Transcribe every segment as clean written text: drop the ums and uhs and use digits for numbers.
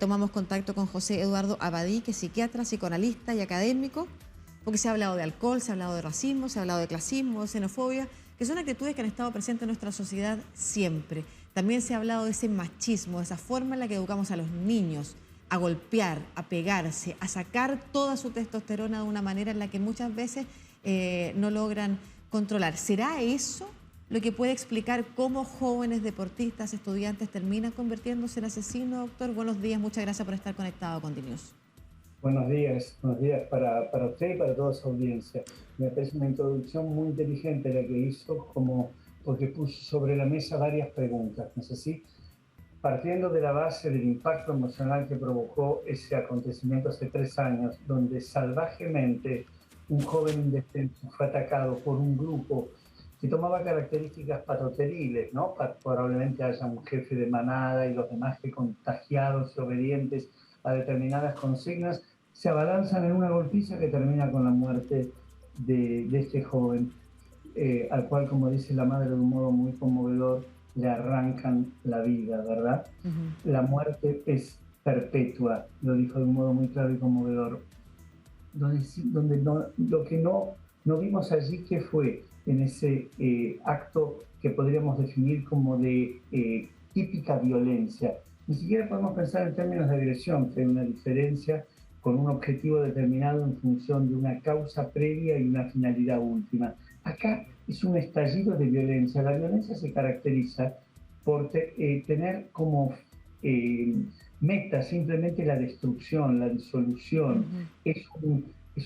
Tomamos contacto con José Eduardo Abadí, que es psiquiatra, psicoanalista y académico, porque se ha hablado de alcohol, se ha hablado de racismo, se ha hablado de clasismo, de xenofobia, que son actitudes que han estado presentes en nuestra sociedad siempre. También se ha hablado de ese machismo, de esa forma en la que educamos a los niños a golpear, a pegarse, a sacar toda su testosterona de una manera en la que muchas veces no logran controlar. ¿Será eso lo que puede explicar cómo jóvenes deportistas, estudiantes terminan convirtiéndose en asesinos, doctor? Buenos días, muchas gracias por estar conectado con DNews. Buenos días para usted y para toda su audiencia. Me parece una introducción muy inteligente la que hizo, porque puso sobre la mesa varias preguntas, ¿no es así? Partiendo de la base del impacto emocional que provocó ese acontecimiento hace 3 años, donde salvajemente un joven indefenso fue atacado por un grupo que tomaba características patroteriles, ¿no? Probablemente haya un jefe de manada y los demás que, contagiados y obedientes a determinadas consignas, se abalanzan en una golpiza que termina con la muerte de este joven, al cual, como dice la madre de un modo muy conmovedor, le arrancan la vida, ¿verdad? La muerte es perpetua, lo dijo de un modo muy claro y conmovedor. Lo que no vimos allí, que fue en ese acto que podríamos definir como de típica violencia. Ni siquiera podemos pensar en términos de agresión, que hay una diferencia con un objetivo determinado en función de una causa previa y una finalidad última. Acá es un estallido de violencia. La violencia se caracteriza por tener como meta simplemente la destrucción, la disolución. Es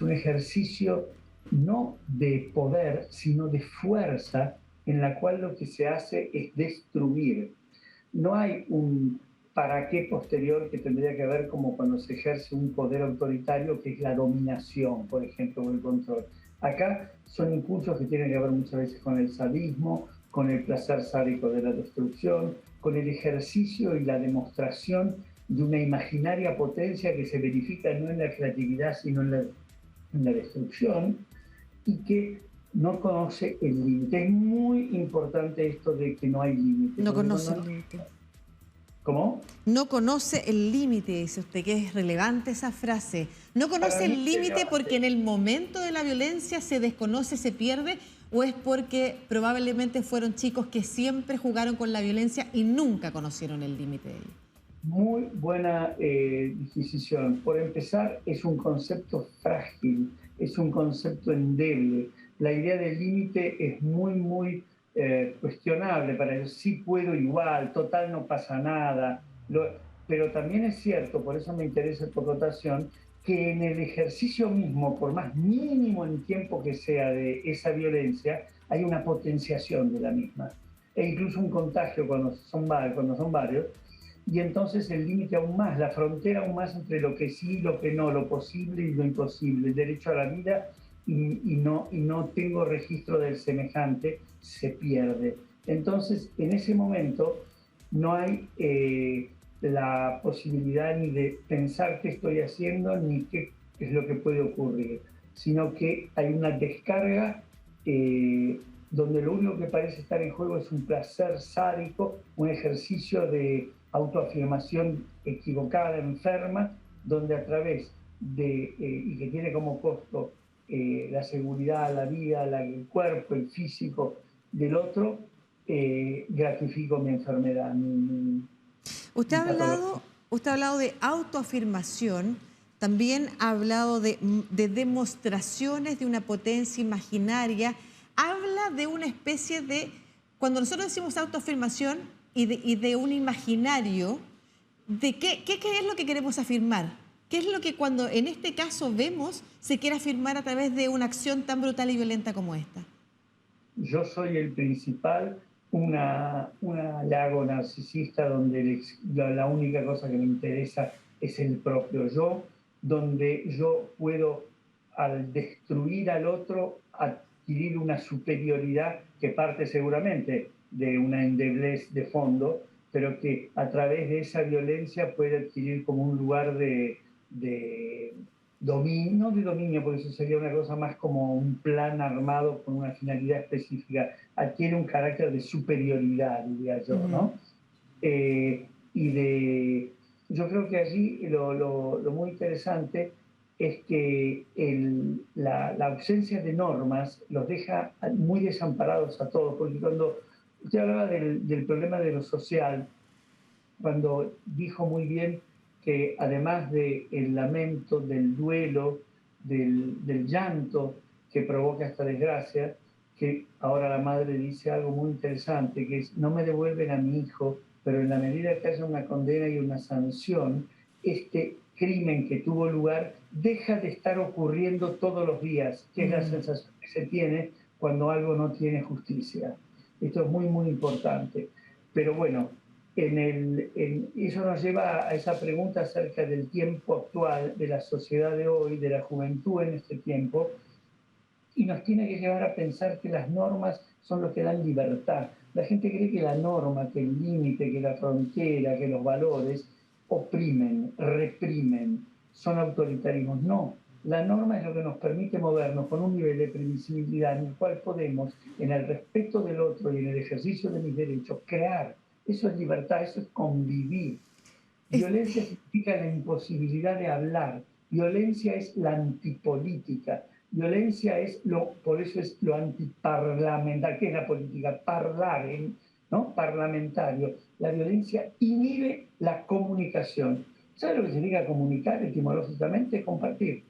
un ejercicio no de poder, sino de fuerza, en la cual lo que se hace es destruir. No hay un para qué posterior que tendría que ver como cuando se ejerce un poder autoritario, que es la dominación, por ejemplo, o el control. Acá son impulsos que tienen que ver muchas veces con el sadismo, con el placer sádico de la destrucción, con el ejercicio y la demostración de una imaginaria potencia que se verifica no en la creatividad, sino en la destrucción, y que no conoce el límite. Es muy importante esto de que no hay límite. No conoce el límite. ¿Cómo? No conoce el límite, dice usted, que es relevante esa frase. No Para conoce mí el es límite porque en relevante. el momento de la violencia se desconoce, se pierde, o es porque probablemente fueron chicos que siempre jugaron con la violencia y nunca conocieron el límite de ella. Muy buena disquisición. Por empezar, es un concepto frágil, es un concepto endeble. La idea del límite es muy cuestionable para ellos. Sí puedo igual, total no pasa nada. Pero también es cierto, por eso me interesa tu acotación, que en el ejercicio mismo, por más mínimo en tiempo que sea de esa violencia, hay una potenciación de la misma. E incluso un contagio cuando son varios, y entonces el límite aún más, la frontera aún más entre lo que sí, lo que no, lo posible y lo imposible, el derecho a la vida y no tengo registro del semejante, se pierde. Entonces, en ese momento no hay la posibilidad ni de pensar qué estoy haciendo ni qué es lo que puede ocurrir, sino que hay una descarga donde lo único que parece estar en juego es un placer sádico, un ejercicio de autoafirmación equivocada, enferma, donde a través de, y que tiene como costo la seguridad, la vida, el cuerpo, el físico del otro, gratifico mi enfermedad, Usted mi ha patología. hablado, usted ha hablado de autoafirmación, también ha hablado de demostraciones de una potencia imaginaria. Habla de una especie de, cuando nosotros decimos autoafirmación y de un imaginario, ¿de qué es lo que queremos afirmar? ¿Qué es lo que cuando en este caso vemos se quiere afirmar a través de una acción tan brutal y violenta como esta? Yo soy el principal, una lago narcisista donde la única cosa que me interesa es el propio yo, donde yo puedo, al destruir al otro, adquirir una superioridad que parte seguramente de una endeblez de fondo, pero que a través de esa violencia puede adquirir como un lugar de dominio, no de dominio, porque eso sería una cosa más como un plan armado con una finalidad específica, adquiere un carácter de superioridad, diría yo, Ujú. ¿no? Y de yo creo que allí lo muy interesante es que la ausencia de normas los deja muy desamparados a todos, porque cuando usted hablaba del problema de lo social, cuando dijo muy bien que además del lamento, del duelo, del llanto que provoca esta desgracia, que ahora la madre dice algo muy interesante, que es, no me devuelven a mi hijo, pero en la medida que haya una condena y una sanción, este crimen que tuvo lugar deja de estar ocurriendo todos los días, que es la Mm. sensación que se tiene cuando algo no tiene justicia. Esto es muy, muy importante. Pero bueno, eso nos lleva a esa pregunta acerca del tiempo actual, de la sociedad de hoy, de la juventud en este tiempo, y nos tiene que llevar a pensar que las normas son lo que dan libertad. La gente cree que la norma, que el límite, que la frontera, que los valores oprimen, reprimen, son autoritarismos. No, la norma es lo que nos permite movernos con un nivel de previsibilidad en el cual podemos, en el respeto del otro y en el ejercicio de mis derechos, crear. Eso es libertad, eso es convivir. Es- Violencia significa la imposibilidad de hablar. Violencia es la antipolítica. Violencia es por eso es lo antiparlamentario. ¿Qué es la política? Parlare, ¿no? Parlamentario. La violencia inhibe la comunicación. ¿Sabe lo que significa comunicar etimológicamente? Compartir.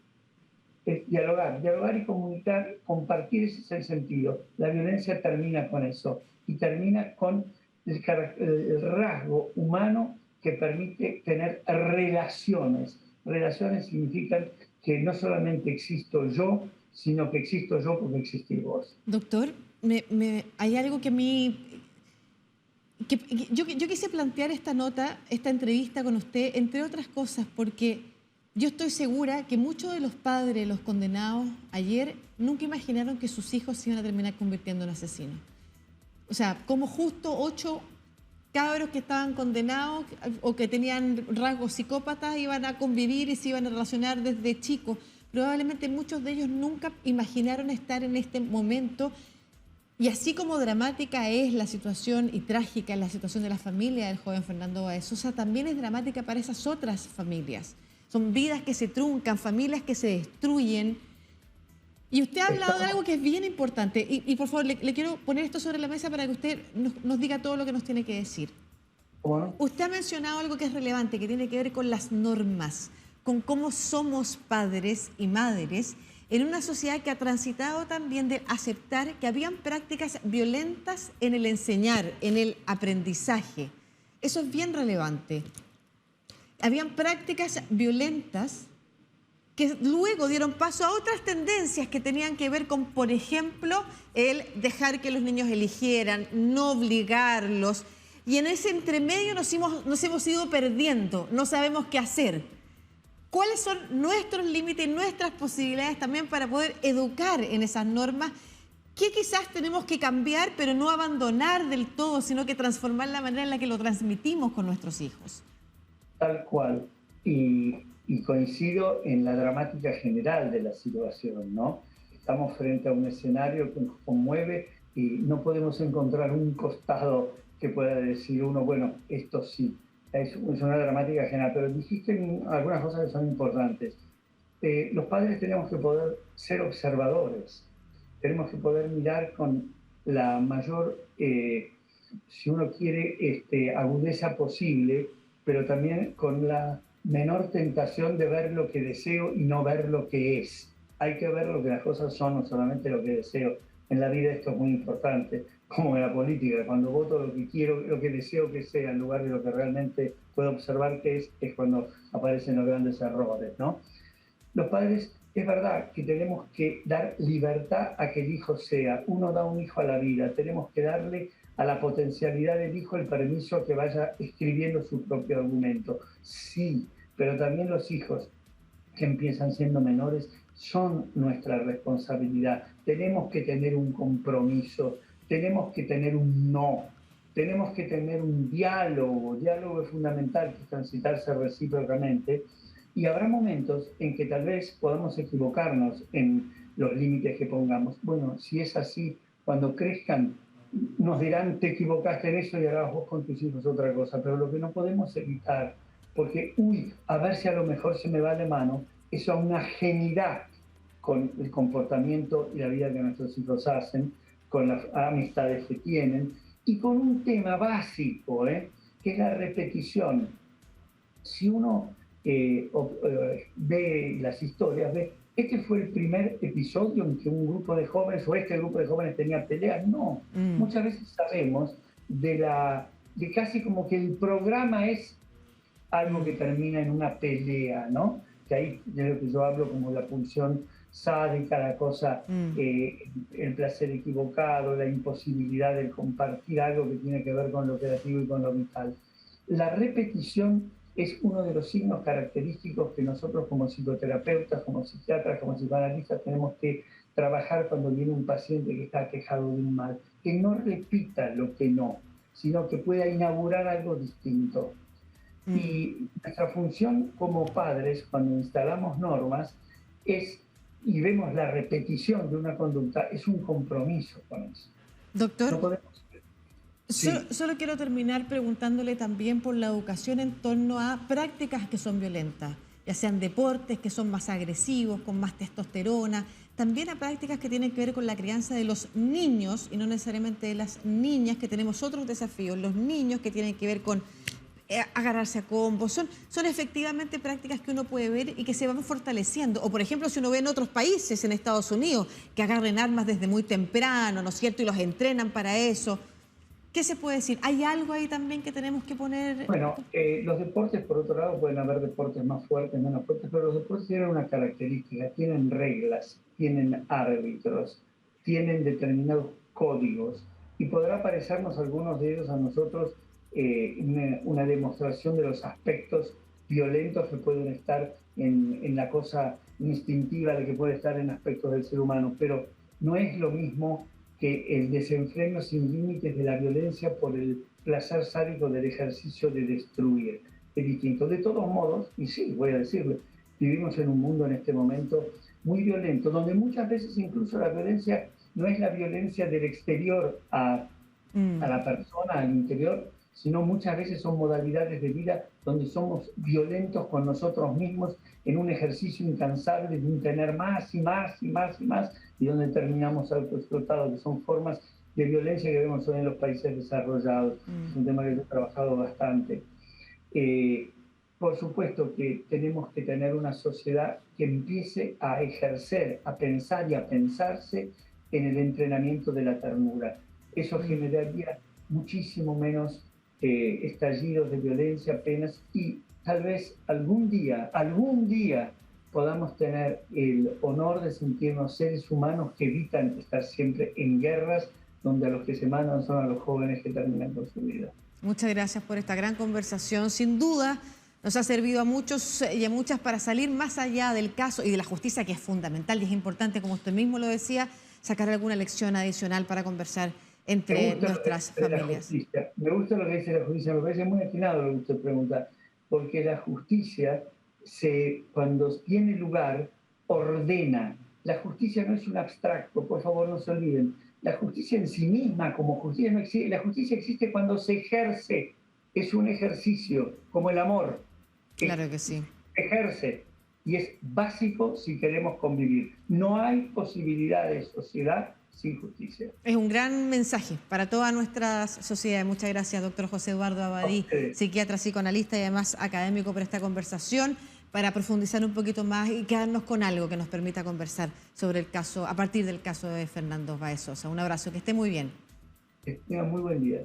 Es dialogar. Dialogar y comunicar, compartir, ese es el sentido. La violencia termina con eso y termina con el rasgo humano que permite tener relaciones. Relaciones significan que no solamente existo yo, sino que existo yo porque existís vos. Doctor, hay algo que a mí yo quise plantear esta nota, esta entrevista con usted, entre otras cosas, porque yo estoy segura que muchos de los padres, los condenados ayer, nunca imaginaron que sus hijos se iban a terminar convirtiendo en asesinos. O sea, como justo 8 cabros que estaban condenados o que tenían rasgos psicópatas iban a convivir y se iban a relacionar desde chicos. Probablemente muchos de ellos nunca imaginaron estar en este momento. Y así como dramática es la situación y trágica es la situación de la familia del joven Fernando Báez Sosa, también es dramática para esas otras familias. Son vidas que se truncan, familias que se destruyen. Y usted ha hablado de Estamos, algo que es bien importante. Y por favor, le quiero poner esto sobre la mesa para que usted nos diga todo lo que nos tiene que decir. bueno, Usted ha mencionado algo que es relevante, que tiene que ver con las normas, con cómo somos padres y madres en una sociedad que ha transitado también de aceptar que habían prácticas violentas en el enseñar, en el aprendizaje. Eso es bien relevante. Habían prácticas violentas que luego dieron paso a otras tendencias que tenían que ver con, por ejemplo, el dejar que los niños eligieran, no obligarlos. Y en ese entremedio nos hemos ido perdiendo, no sabemos qué hacer. ¿Cuáles son nuestros límites, nuestras posibilidades también para poder educar en esas normas? ¿Qué quizás tenemos que cambiar, pero no abandonar del todo, sino que transformar la manera en la que lo transmitimos con nuestros hijos? tal cual. Y coincido en la dramática general de la situación, ¿no? Estamos frente a un escenario que nos conmueve y no podemos encontrar un costado que pueda decir uno, bueno, esto sí. Es una dramática general, pero dijiste algunas cosas que son importantes. Los padres tenemos que poder ser observadores, tenemos que poder mirar con la mayor, si uno quiere, agudeza posible, pero también con la menor tentación de ver lo que deseo y no ver lo que es. Hay que ver lo que las cosas son, no solamente lo que deseo. En la vida esto es muy importante, como en la política, cuando voto lo que quiero, lo que deseo que sea, en lugar de lo que realmente puedo observar que es cuando aparecen los grandes errores, ¿no? Los padres, es verdad que tenemos que dar libertad a que el hijo sea. Uno da un hijo a la vida, tenemos que darle a la potencialidad del hijo el permiso a que vaya escribiendo su propio argumento. Sí, pero también los hijos que empiezan siendo menores son nuestra responsabilidad. Tenemos que tener un compromiso, tenemos que tener un no, tenemos que tener un diálogo. Diálogo es fundamental, que es transitarse recíprocamente. Y habrá momentos en que tal vez podamos equivocarnos en los límites que pongamos. Bueno, si es así, cuando crezcan, nos dirán, te equivocaste en eso y harás vos con tus hijos otra cosa. Pero lo que no podemos evitar, porque, uy, a ver si a lo mejor se me va de mano, eso a una ajenidad con el comportamiento y la vida que nuestros hijos hacen, con las amistades que tienen, y con un tema básico, que es la repetición. Si uno ve las historias, ve, este fue el primer episodio en que un grupo de jóvenes o este grupo de jóvenes tenía peleas. No, muchas veces sabemos de casi como que el programa es algo que termina en una pelea, ¿no? Que ahí de lo que yo hablo como la pulsión sádica, la cosa, el placer equivocado, la imposibilidad de compartir algo que tiene que ver con lo creativo y con lo vital. La repetición es uno de los signos característicos que nosotros como psicoterapeutas, como psiquiatras, como psicoanalistas tenemos que trabajar cuando viene un paciente que está aquejado de un mal, que no repita lo que no, sino que pueda inaugurar algo distinto. Y nuestra función como padres, cuando instalamos normas, y vemos la repetición de una conducta, es un compromiso con eso. Doctor, No podemos... Sí. Solo quiero terminar preguntándole también por la educación en torno a prácticas que son violentas, ya sean deportes que son más agresivos, con más testosterona, también a prácticas que tienen que ver con la crianza de los niños y no necesariamente de las niñas, que tenemos otros desafíos, los niños que tienen que ver con agarrarse a combos, son efectivamente prácticas que uno puede ver y que se van fortaleciendo. O por ejemplo, si uno ve en otros países, en Estados Unidos, que agarren armas desde muy temprano, ¿no es cierto? Y los entrenan para eso. ¿Qué se puede decir? ¿Hay algo ahí también que tenemos que poner? Bueno, los deportes, por otro lado, pueden haber deportes más fuertes, menos fuertes, pero los deportes tienen una característica, tienen reglas, tienen árbitros, tienen determinados códigos, y podrá parecernos algunos de ellos a nosotros una demostración de los aspectos violentos que pueden estar en la cosa instintiva, de que puede estar en aspectos del ser humano, pero no es lo mismo que el desenfreno sin límites de la violencia por el placer sádico del ejercicio de destruir. Es distinto. De todos modos, y sí, voy a decirlo, vivimos en un mundo en este momento muy violento, donde muchas veces incluso la violencia no es la violencia del exterior a la persona, al interior, sino muchas veces son modalidades de vida donde somos violentos con nosotros mismos en un ejercicio incansable de tener más y más y más y más, y donde terminamos autoexplotados, que son formas de violencia que vemos hoy en los países desarrollados. Es un tema que yo he trabajado bastante. Por supuesto que tenemos que tener una sociedad que empiece a ejercer, a pensar y a pensarse en el entrenamiento de la ternura. Eso generaría muchísimo menos estallidos de violencia, apenas, y tal vez algún día podamos tener el honor de sentirnos seres humanos que evitan estar siempre en guerras donde a los que se mandan son a los jóvenes que terminan con su vida. Muchas gracias por esta gran conversación. Sin duda nos ha servido a muchos y a muchas para salir más allá del caso y de la justicia, que es fundamental y es importante, como usted mismo lo decía, sacar alguna lección adicional para conversar entre nuestras familias. Me gusta lo que dice la justicia, me parece muy atinado lo que usted pregunta, porque la justicia, cuando tiene lugar, ordena. La justicia no es un abstracto, por favor no se olviden. La justicia en sí misma, como justicia, no existe. La justicia existe cuando se ejerce, es un ejercicio, como el amor. Claro que sí. Ejerce, y es básico si queremos convivir. No hay posibilidad de sociedad sin justicia. Es un gran mensaje para toda nuestra sociedad. Muchas gracias, doctor José Eduardo Abadí, psiquiatra, psicoanalista y además académico, por esta conversación, para profundizar un poquito más y quedarnos con algo que nos permita conversar sobre el caso, a partir del caso de Fernando Baez Sosa. Un abrazo, que esté muy bien. Que tenga muy buen día.